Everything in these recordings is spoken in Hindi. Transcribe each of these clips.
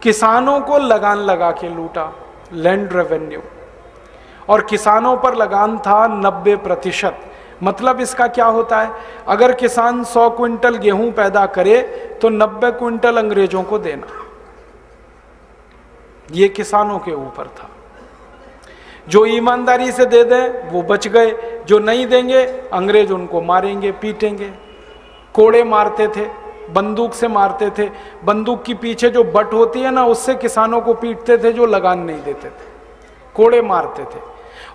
किसानों को लगान लगा के लूटा, लैंड रेवेन्यू, और किसानों पर लगान था 90%। मतलब इसका क्या होता है, अगर किसान 100 क्विंटल गेहूं पैदा करे तो 90 क्विंटल अंग्रेजों को देना। ये किसानों के ऊपर था। जो ईमानदारी से दे दें वो बच गए, जो नहीं देंगे अंग्रेज उनको मारेंगे, पीटेंगे। कोड़े मारते थे, बंदूक से मारते थे। बंदूक की पीछे जो बट होती है ना, उससे किसानों को पीटते थे जो लगान नहीं देते थे। कोड़े मारते थे,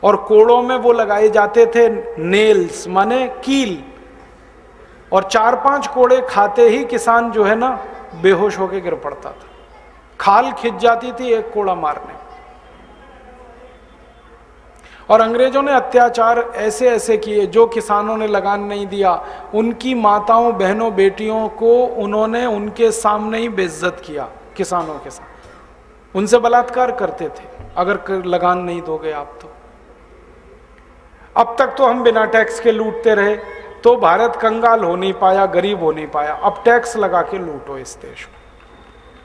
और कोड़ों में वो लगाए जाते थे नेल्स, माने कील, और 4-5 कोड़े खाते ही किसान जो है ना बेहोश होकर गिर पड़ता था। खाल खिंच जाती थी एक कोड़ा मारने। और अंग्रेजों ने अत्याचार ऐसे ऐसे किए, जो किसानों ने लगान नहीं दिया उनकी माताओं, बहनों, बेटियों को उन्होंने उनके सामने ही बेइज्जत किया। किसानों के साथ उनसे बलात्कार करते थे, अगर लगान नहीं दोगे आप तो। अब तक तो हम बिना टैक्स के लूटते रहे, तो भारत कंगाल हो नहीं पाया, गरीब हो नहीं पाया। अब टैक्स लगा के लूटो इस देश को।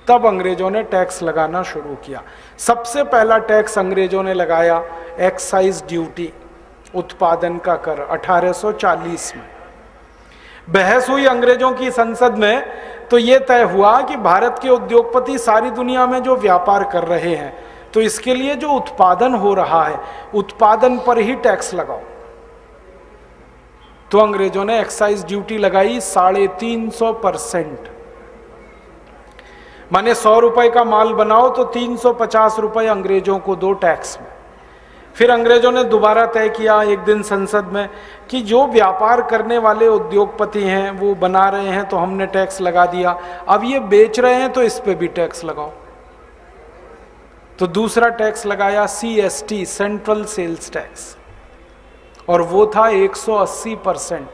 तब अंग्रेजों ने टैक्स लगाना शुरू किया। सबसे पहला टैक्स अंग्रेजों ने लगाया एक्साइज ड्यूटी, उत्पादन का कर, 1840 में। बहस हुई अंग्रेजों की संसद में, तो यह तय हुआ कि भारत के उद्योगपति सारी दुनिया में जो व्यापार कर रहे हैं, तो इसके लिए जो उत्पादन हो रहा है, उत्पादन पर ही टैक्स लगाओ। तो अंग्रेजों ने एक्साइज ड्यूटी लगाई 350%। माने 100 रुपए का माल बनाओ तो 350 रुपए अंग्रेजों को दो टैक्स में। फिर अंग्रेजों ने दोबारा तय किया एक दिन संसद में कि जो व्यापार करने वाले उद्योगपति हैं वो बना रहे हैं तो हमने टैक्स लगा दिया, अब ये बेच रहे हैं तो इस पे भी टैक्स लगाओ। तो दूसरा टैक्स लगाया CST, सेंट्रल सेल्स टैक्स, और वो था 180%।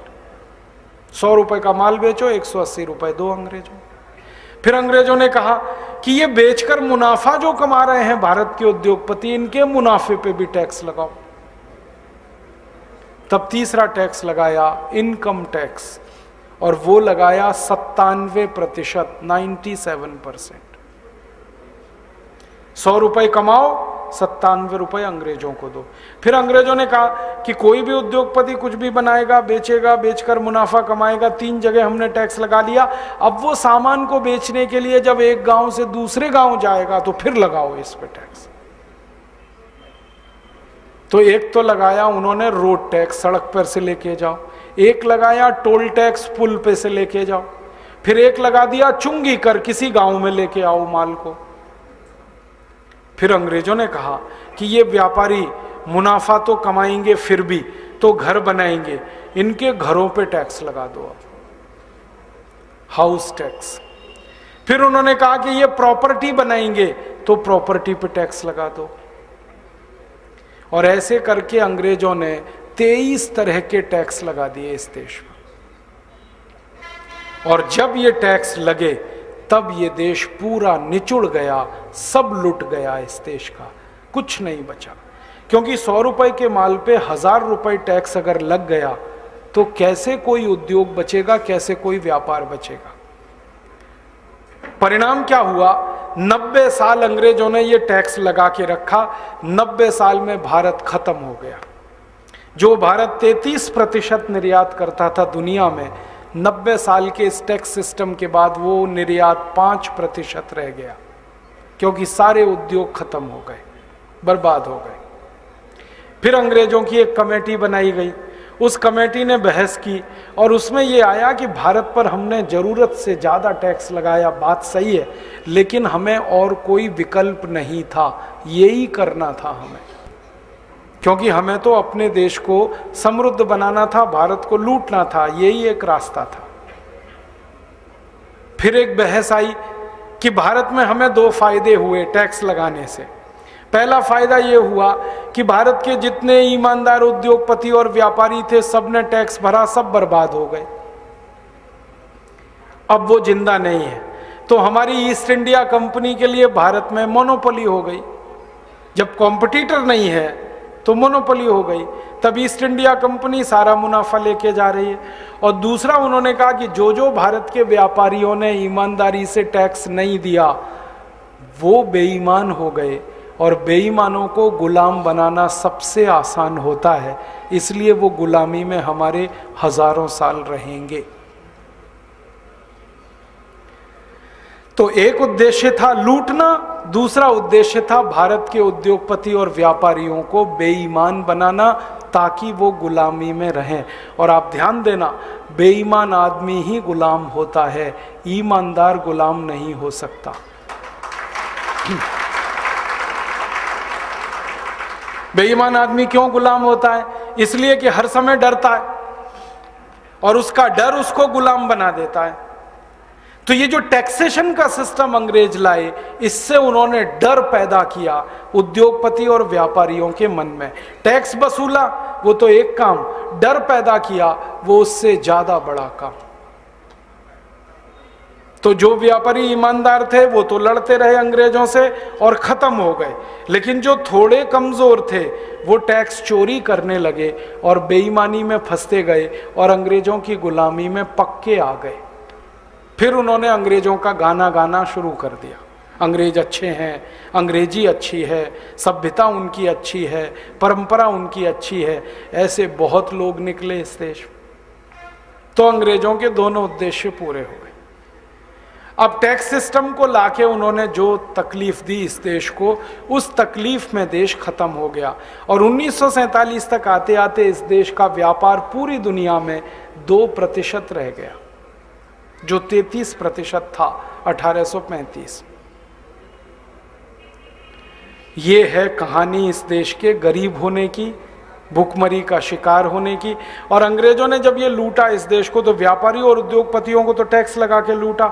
100 रुपए का माल बेचो, 180 रुपए दो अंग्रेजों। फिर अंग्रेजों ने कहा कि ये बेचकर मुनाफा जो कमा रहे हैं भारत के उद्योगपति, इनके मुनाफे पे भी टैक्स लगाओ। तब तीसरा टैक्स लगाया इनकम टैक्स, और वो लगाया 97%, 97%। 100 रुपए कमाओ, 97 रुपए अंग्रेजों को दो। फिर अंग्रेजों ने कहा कि कोई भी उद्योगपति कुछ भी बनाएगा, बेचेगा, बेचकर मुनाफा कमाएगा, 3 जगह हमने टैक्स लगा लिया। अब वो सामान को बेचने के लिए जब एक गांव से दूसरे गांव जाएगा तो फिर लगाओ इस पे टैक्स। तो एक तो लगाया उन्होंने रोड टैक्स, सड़क पर से लेके जाओ। एक लगाया टोल टैक्स, पुल पे से लेके जाओ। फिर एक लगा दिया चुंगी कर, किसी गांव में लेके आओ माल को। फिर अंग्रेजों ने कहा कि ये व्यापारी मुनाफा तो कमाएंगे, फिर भी तो घर बनाएंगे, इनके घरों पे टैक्स लगा दो, अब हाउस टैक्स। फिर उन्होंने कहा कि ये प्रॉपर्टी बनाएंगे तो प्रॉपर्टी पे टैक्स लगा दो। और ऐसे करके अंग्रेजों ने 23 तरह के टैक्स लगा दिए इस देश में। और जब ये टैक्स लगे तब ये देश पूरा निचुड़ गया, सब लुट गया इस देश का, कुछ नहीं बचा। क्योंकि 100 रुपए के माल पे 1000 रुपए टैक्स अगर लग गया तो कैसे कोई उद्योग बचेगा, कैसे कोई व्यापार बचेगा। परिणाम क्या हुआ, 90 साल अंग्रेजों ने ये टैक्स लगा के रखा। 90 साल में भारत खत्म हो गया। जो भारत 33% निर्यात करता था दुनिया में, 90 साल के इस टैक्स सिस्टम के बाद वो निर्यात 5% रह गया, क्योंकि सारे उद्योग खत्म हो गए, बर्बाद हो गए। फिर अंग्रेजों की एक कमेटी बनाई गई। उस कमेटी ने बहस की और उसमें यह आया कि भारत पर हमने जरूरत से ज्यादा टैक्स लगाया, बात सही है, लेकिन हमें और कोई विकल्प नहीं था, यही करना था हमें, क्योंकि हमें तो अपने देश को समृद्ध बनाना था, भारत को लूटना था, यही एक रास्ता था। फिर एक बहस आई कि भारत में हमें 2 फायदे हुए टैक्स लगाने से। पहला फायदा यह हुआ कि भारत के जितने ईमानदार उद्योगपति और व्यापारी थे, सबने टैक्स भरा, सब बर्बाद हो गए, अब वो जिंदा नहीं है। तो हमारी ईस्ट इंडिया कंपनी के लिए भारत में मोनोपोली हो गई। जब कॉम्पिटिटर नहीं है तो मोनोपोली हो गई। तब ईस्ट इंडिया कंपनी सारा मुनाफा लेके जा रही है। और दूसरा उन्होंने कहा कि जो जो भारत के व्यापारियों ने ईमानदारी से टैक्स नहीं दिया वो बेईमान हो गए, और बेईमानों को गुलाम बनाना सबसे आसान होता है, इसलिए वो गुलामी में हमारे हजारों साल रहेंगे। तो एक उद्देश्य था लूटना, दूसरा उद्देश्य था भारत के उद्योगपति और व्यापारियों को बेईमान बनाना ताकि वो गुलामी में रहें। और आप ध्यान देना, बेईमान आदमी ही गुलाम होता है, ईमानदार गुलाम नहीं हो सकता। बेईमान आदमी क्यों गुलाम होता है? इसलिए कि हर समय डरता है और उसका डर उसको गुलाम बना देता है। तो ये जो टैक्सेशन का सिस्टम अंग्रेज लाए, इससे उन्होंने डर पैदा किया उद्योगपति और व्यापारियों के मन में। टैक्स वसूला वो तो एक काम, डर पैदा किया वो उससे ज्यादा बड़ा काम। तो जो व्यापारी ईमानदार थे वो तो लड़ते रहे अंग्रेजों से और खत्म हो गए, लेकिन जो थोड़े कमजोर थे वो टैक्स चोरी करने लगे और बेईमानी में फंसते गए और अंग्रेजों की गुलामी में पक्के आ गए। फिर उन्होंने अंग्रेजों का गाना गाना शुरू कर दिया, अंग्रेज अच्छे हैं, अंग्रेजी अच्छी है, सभ्यता उनकी अच्छी है, परंपरा उनकी अच्छी है। ऐसे बहुत लोग निकले इस देश। तो अंग्रेजों के दोनों उद्देश्य पूरे हो गए। अब टैक्स सिस्टम को लाके उन्होंने जो तकलीफ दी इस देश को, उस तकलीफ में देश खत्म हो गया। और 1947 तक आते आते इस देश का व्यापार पूरी दुनिया में 2% रह गया, जो 33% था 1835। ये है कहानी इस देश के गरीब होने की, भूखमरी का शिकार होने की। और अंग्रेजों ने जब ये लूटा इस देश को, तो व्यापारी और उद्योगपतियों को तो टैक्स लगा के लूटा,